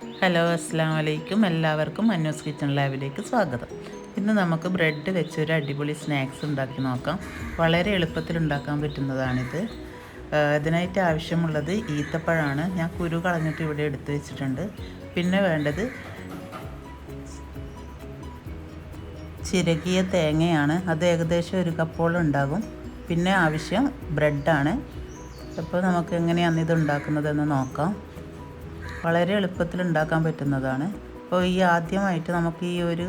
Hello, അസ്സലാമു അലൈക്കും. എല്ലാവർക്കും അന്നൂസ് കിച്ചൺ ലാബിലേക്ക് സ്വാഗതം. ഇന്ന് നമുക്ക് ബ്രെഡ് വെച്ചൊരു അടിപൊളി സ്നാക്സ് ഉണ്ടാക്കി നോക്കാം. വളരെ എളുപ്പത്തിൽ ഉണ്ടാക്കാൻ പറ്റുന്നതാണിത്. ഇതിനായിട്ട് ആവശ്യമുള്ളത് ഈത്തപ്പഴമാണ്. ഞാൻ കുരു കളഞ്ഞിട്ട് ഇവിടെ എടുത്ത് വെച്ചിട്ടുണ്ട്. പിന്നെ വേണ്ടത് ചിരകിയ തേങ്ങയാണ്. അത് ഏകദേശം 1 കപ്പോളം ഉണ്ടാകും. പിന്നെ ആവശ്യം ബ്രെഡാണ്. അപ്പോൾ നമുക്ക് എങ്ങനെയാണ് ഇത് ഉണ്ടാക്കുന്നതെന്ന് നോക്കാം. വളരെ എളുപ്പത്തിൽ ഉണ്ടാക്കാൻ പറ്റുന്നതാണ്. അപ്പോൾ ആദ്യമായിട്ട് നമുക്ക് ഈ ഒരു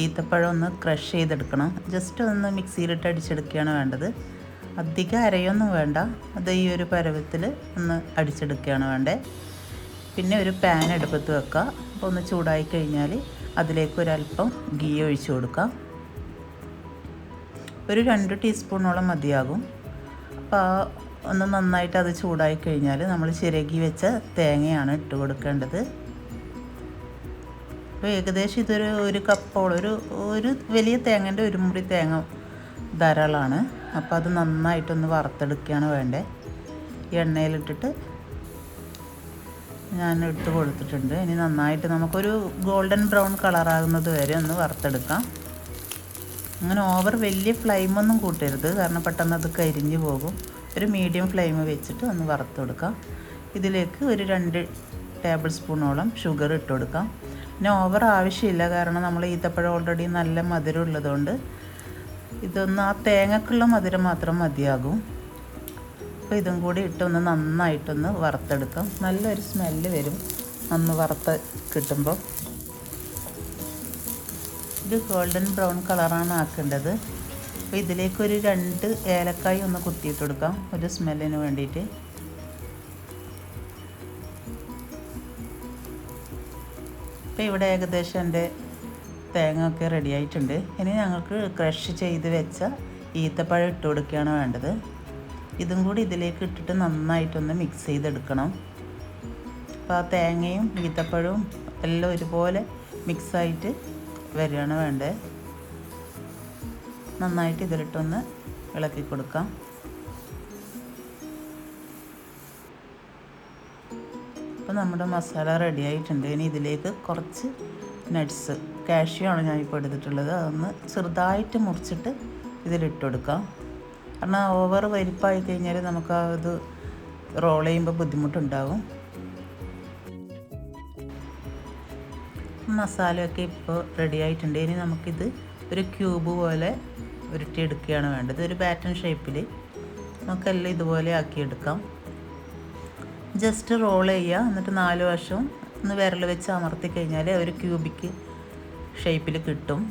ഈത്തപ്പഴം ഒന്ന് ക്രഷ് ചെയ്തെടുക്കണം. ജസ്റ്റ് ഒന്ന് മിക്സിയിലിട്ട് അടിച്ചെടുക്കുകയാണ് വേണ്ടത്. അധികം അരയൊന്നും വേണ്ട. അത് ഈ ഒരു പരുവത്തിൽ ഒന്ന് അടിച്ചെടുക്കുകയാണ് വേണ്ടത്. പിന്നെ ഒരു പാൻ അടുപ്പത്ത് വെക്കുക. അപ്പോൾ ഒന്ന് ചൂടായി കഴിഞ്ഞാൽ അതിലേക്ക് ഒരല്പം ഗീ ഒഴിച്ചു കൊടുക്കാം. ഒരു 2 ടീസ്പൂണോളം മതിയാകും. അപ്പോൾ ഒന്ന് നന്നായിട്ട് അത് ചൂടായി കഴിഞ്ഞാൽ നമ്മൾ ചിരകി വെച്ച തേങ്ങയാണ് ഇട്ട് കൊടുക്കേണ്ടത്. അപ്പോൾ ഏകദേശം ഇതൊരു 1 കപ്പോളം, ഒരു വലിയ തേങ്ങൻ്റെ 1 മുറി തേങ്ങ ധാരാളമാണ്. അപ്പോൾ അത് നന്നായിട്ടൊന്ന് വറുത്തെടുക്കുകയാണ് വേണ്ടത്. എണ്ണയിലിട്ടിട്ട് ഞാൻ എടുത്ത് കൊടുത്തിട്ടുണ്ട്. ഇനി നന്നായിട്ട് നമുക്കൊരു ഗോൾഡൻ ബ്രൗൺ കളറാകുന്നത് വരെ ഒന്ന് വറുത്തെടുക്കാം. അങ്ങനെ ഓവർ വലിയ ഫ്ലെയിമൊന്നും കൂട്ടരുത്, കാരണം പെട്ടെന്ന് അത് കരിഞ്ഞു പോകും. ഒരു മീഡിയം ഫ്ലെയിം വെച്ചിട്ട് ഒന്ന് വറുത്ത് കൊടുക്കാം. ഇതിലേക്ക് ഒരു 2 ടേബിൾ സ്പൂണോളം ഷുഗർ ഇട്ട് കൊടുക്കാം. പിന്നെ ഓവർ ആവശ്യമില്ല, കാരണം നമ്മൾ ഈത്തപ്പഴം ഓൾറെഡി നല്ല മധുരം ഉള്ളതുകൊണ്ട് ഇതൊന്ന് ആ തേങ്ങക്കുള്ള മധുരം മാത്രം മതിയാകും. അപ്പോൾ ഇതും കൂടി ഇട്ടൊന്ന് നന്നായിട്ടൊന്ന് വറുത്തെടുക്കാം. നല്ലൊരു സ്മെല്ല് വരും ഒന്ന് വറുത്ത് കിട്ടുമ്പോൾ. ഇത് ഗോൾഡൻ ബ്രൗൺ കളറാണ് ആക്കേണ്ടത്. അപ്പോൾ ഇതിലേക്കൊരു 2 ഏലക്കായ് ഒന്ന് കുത്തിയിട്ട് കൊടുക്കാം, ഒരു സ്മെല്ലിന് വേണ്ടിയിട്ട്. അപ്പോൾ ഇവിടെ ഏകദേശം എൻ്റെ തേങ്ങ ഒക്കെ റെഡി ആയിട്ടുണ്ട്. ഇനി ഞങ്ങൾക്ക് ക്രഷ് ചെയ്ത് വെച്ച ഈത്തപ്പഴം ഇട്ട് കൊടുക്കുകയാണ് വേണ്ടത്. ഇതും കൂടി ഇതിലേക്ക് ഇട്ടിട്ട് നന്നായിട്ടൊന്ന് മിക്സ് ചെയ്തെടുക്കണം. അപ്പോൾ ആ തേങ്ങയും ഈത്തപ്പഴവും എല്ലാം ഒരുപോലെ മിക്സായിട്ട് വരികയാണ് വേണ്ടത്. നന്നായിട്ട് ഇതിലിട്ടൊന്ന് ഇളക്കി കൊടുക്കാം. അപ്പോൾ നമ്മുടെ മസാല റെഡി ആയിട്ടുണ്ട്. ഇനി ഇതിലേക്ക് കുറച്ച് നട്ട്സ്, കാഷ്യൂ ആണ് ഞാനിപ്പോൾ എടുത്തിട്ടുള്ളത്. അതൊന്ന് ചെറുതായിട്ട് മുറിച്ചിട്ട് ഇതിലിട്ട് കൊടുക്കാം. കാരണം ഓവർ വലിപ്പമായി കഴിഞ്ഞാൽ നമുക്ക് അത് റോൾ ചെയ്യുമ്പോൾ ബുദ്ധിമുട്ടുണ്ടാകും. മസാലയൊക്കെ ഇപ്പോൾ റെഡി ആയിട്ടുണ്ട്. ഇനി നമുക്കിത് ഒരു ക്യൂബ് പോലെ ഉരുട്ടിയെടുക്കുകയാണ് വേണ്ടത്. ഒരു പാറ്റേൺ ഷേപ്പിൽ നമുക്കെല്ലാം ഇതുപോലെ ആക്കിയെടുക്കാം. ജസ്റ്റ് റോൾ ചെയ്യുക, എന്നിട്ട് 4 വശവും ഒന്ന് വിരൽ വെച്ച് അമർത്തി കഴിഞ്ഞാൽ ഒരു ക്യൂബിക്ക് ഷേപ്പിൽ കിട്ടും.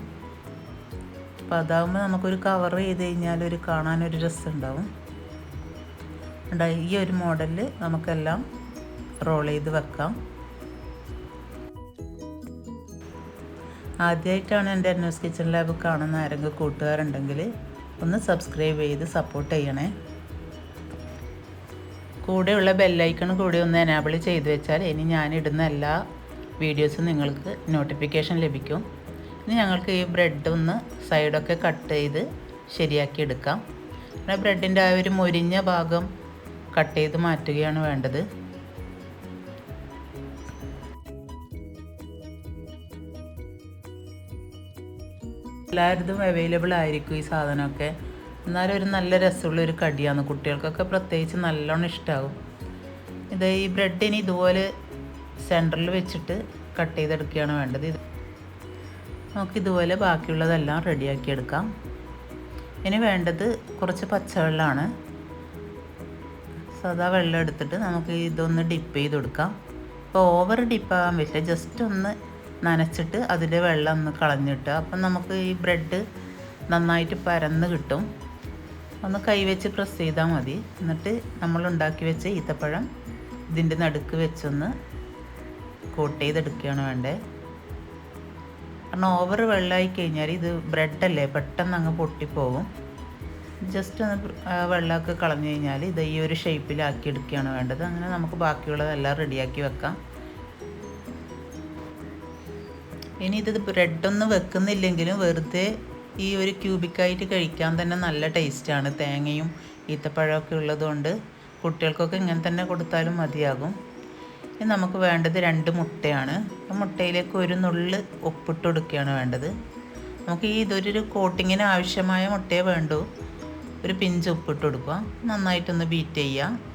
അപ്പോൾ അതാകുമ്പോൾ നമുക്കൊരു കവർ ചെയ്ത് കഴിഞ്ഞാൽ കാണാനൊരു രസം ഉണ്ടാവും. ഈ ഒരു മോഡലിൽ നമുക്കെല്ലാം റോൾ ചെയ്ത് വെക്കാം. ആദ്യമായിട്ടാണ് എൻ്റെ അന്നൂസ് കിച്ചൺ ലാബ് കാണുന്ന ആരെങ്കിലും കൂട്ടുകാരുണ്ടെങ്കിൽ ഒന്ന് സബ്സ്ക്രൈബ് ചെയ്ത് സപ്പോർട്ട് ചെയ്യണേ. കൂടെയുള്ള ബെല്ലൈക്കൺ കൂടി ഒന്ന് എനാബിൾ ചെയ്ത് വെച്ചാൽ ഇനി ഞാനിടുന്ന എല്ലാ വീഡിയോസും നിങ്ങൾക്ക് നോട്ടിഫിക്കേഷൻ ലഭിക്കും. ഇനി ഞങ്ങൾക്ക് ഈ ബ്രെഡ് ഒന്ന് സൈഡൊക്കെ കട്ട് ചെയ്ത് ശരിയാക്കി എടുക്കാം. പിന്നെ ബ്രെഡിൻ്റെ ആ ഒരു മൊരിഞ്ഞ ഭാഗം കട്ട് ചെയ്ത് മാറ്റുകയാണ് വേണ്ടത്. എല്ലാവരുടെയും അവൈലബിൾ ആയിരിക്കും ഈ സാധനമൊക്കെ. എന്നാലും ഒരു നല്ല രസമുള്ളൊരു കടിയാണ്. കുട്ടികൾക്കൊക്കെ പ്രത്യേകിച്ച് നല്ലോണം ഇഷ്ടമാകും. ഈ ബ്രെഡിന് ഇതുപോലെ സെൻറ്ററിൽ വെച്ചിട്ട് കട്ട് ചെയ്തെടുക്കുകയാണ് വേണ്ടത്. നമുക്കിതുപോലെ ബാക്കിയുള്ളതെല്ലാം റെഡിയാക്കി എടുക്കാം. ഇനി വേണ്ടത് കുറച്ച് പച്ചവെള്ളമാണ്. സാധാ വെള്ളം എടുത്തിട്ട് നമുക്ക് ഇതൊന്ന് ഡിപ്പ് ചെയ്ത് കൊടുക്കാം. അപ്പോൾ ഓവർ ഡിപ്പാകാൻ പറ്റില്ല, ജസ്റ്റ് ഒന്ന് നനച്ചിട്ട് അതിൽ വെള്ളം ഒന്ന് കളഞ്ഞിട്ട്, അപ്പം നമുക്ക് ഈ ബ്രെഡ് നന്നായിട്ട് പരന്ന് കിട്ടും. ഒന്ന് കൈവച്ച് പ്രസ് ചെയ്താൽ മതി. എന്നിട്ട് നമ്മൾ ഉണ്ടാക്കി വെച്ച ഈത്തപ്പഴം ഇതിൻ്റെ നടുക്ക് വെച്ചൊന്ന് കോട്ട് ചെയ്തെടുക്കുകയാണ് വേണ്ടത്. കാരണം ഓവർ വെള്ളമായി കഴിഞ്ഞാൽ ഇത് ബ്രെഡല്ലേ, പെട്ടെന്ന് അങ്ങ് പൊട്ടിപ്പോകും. ജസ്റ്റ് ഒന്ന് വെള്ളമൊക്കെ കളഞ്ഞു കഴിഞ്ഞാൽ ഈ ഒരു ഷേപ്പിലാക്കി എടുക്കുകയാണ് വേണ്ടത്. അങ്ങനെ നമുക്ക് ബാക്കിയുള്ളതെല്ലാം റെഡിയാക്കി വെക്കാം. ഇനി ഇത് ബ്രെഡൊന്നും വെക്കുന്നില്ലെങ്കിലും വെറുതെ ഈ ഒരു ക്യൂബിക്കായിട്ട് കഴിക്കാൻ തന്നെ നല്ല ടേസ്റ്റാണ്. തേങ്ങയും ഈത്തപ്പഴമൊക്കെ ഉള്ളതുകൊണ്ട് കുട്ടികൾക്കൊക്കെ ഇങ്ങനെ തന്നെ കൊടുത്താലും മതിയാകും. ഇനി നമുക്ക് വേണ്ടത് 2 മുട്ടയാണ്. ആ മുട്ടയിലേക്ക് ഒരു നുള്ള് ഉപ്പിട്ട് കൊടുക്കുകയാണ് വേണ്ടത്. നമുക്ക് ഇതൊരു കോട്ടിങ്ങിന് ആവശ്യമായ മുട്ടയെ വേണ്ടൂ. ഒരു പിഞ്ച് ഉപ്പിട്ട് കൊടുക്കുക. നന്നായിട്ടൊന്ന് ബീറ്റ് ചെയ്യുക.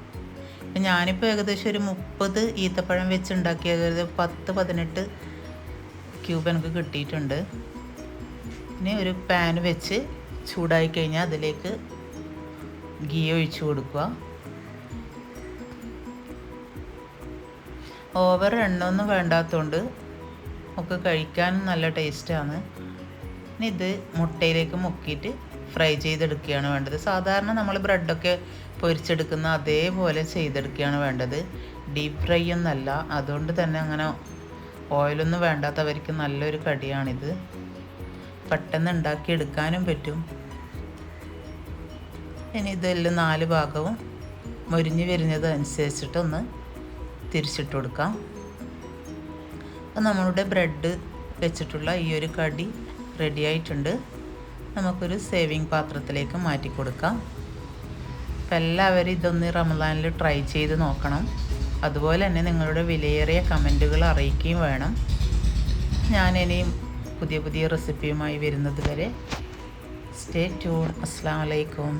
ഞാനിപ്പോൾ ഏകദേശം ഒരു 30 ഈത്തപ്പഴം വെച്ച് ഉണ്ടാക്കിയത് 10-18 ക്യൂബ് എനിക്ക് കിട്ടിയിട്ടുണ്ട്. ഇനി ഒരു പാൻ വെച്ച് ചൂടായി കഴിഞ്ഞാൽ അതിലേക്ക് ഗീ ഒഴിച്ച് കൊടുക്കുക. ഓവർ എണ്ണ ഒന്നും വേണ്ടാത്തതുകൊണ്ട് നമുക്ക് കഴിക്കാൻ നല്ല ടേസ്റ്റാണ്. ഇനി ഇത് മുട്ടയിലേക്ക് മുക്കിയിട്ട് ഫ്രൈ ചെയ്തെടുക്കുകയാണ് വേണ്ടത്. സാധാരണ നമ്മൾ ബ്രെഡൊക്കെ പൊരിച്ചെടുക്കുന്ന അതേപോലെ ചെയ്തെടുക്കുകയാണ് വേണ്ടത്. ഡീപ്പ് ഫ്രൈ ഒന്നല്ല. അതുകൊണ്ട് തന്നെ അങ്ങനെ ഓയിലൊന്നും വേണ്ടാത്തവർക്ക് നല്ലൊരു കടിയാണിത്. പെട്ടെന്ന് ഉണ്ടാക്കിയെടുക്കാനും പറ്റും. ഇനി ഇതെല്ലാം 4 ഭാഗവും മൊരിഞ്ഞ് വരുന്നതനുസരിച്ചിട്ടൊന്ന് തിരിച്ചിട്ട് കൊടുക്കാം. അപ്പോൾ നമ്മളുടെ ബ്രെഡ് വെച്ചിട്ടുള്ള ഈ ഒരു കടി റെഡി ആയിട്ടുണ്ട്. നമുക്കൊരു സേവിങ് പാത്രത്തിലേക്ക് മാറ്റി കൊടുക്കാം. അപ്പോൾ എല്ലാവരും ഇതൊന്ന് റമദാനിൽ ട്രൈ ചെയ്ത് നോക്കണം. അതുപോലെ തന്നെ നിങ്ങളുടെ വിലയേറിയ കമൻറ്റുകൾ അറിയിക്കുകയും വേണം. ഞാനിനിയും പുതിയ റെസിപ്പിയുമായി വരുന്നത് വരെ സ്റ്റേ ട്യൂൺ. അസ്സലാമു അലൈക്കും.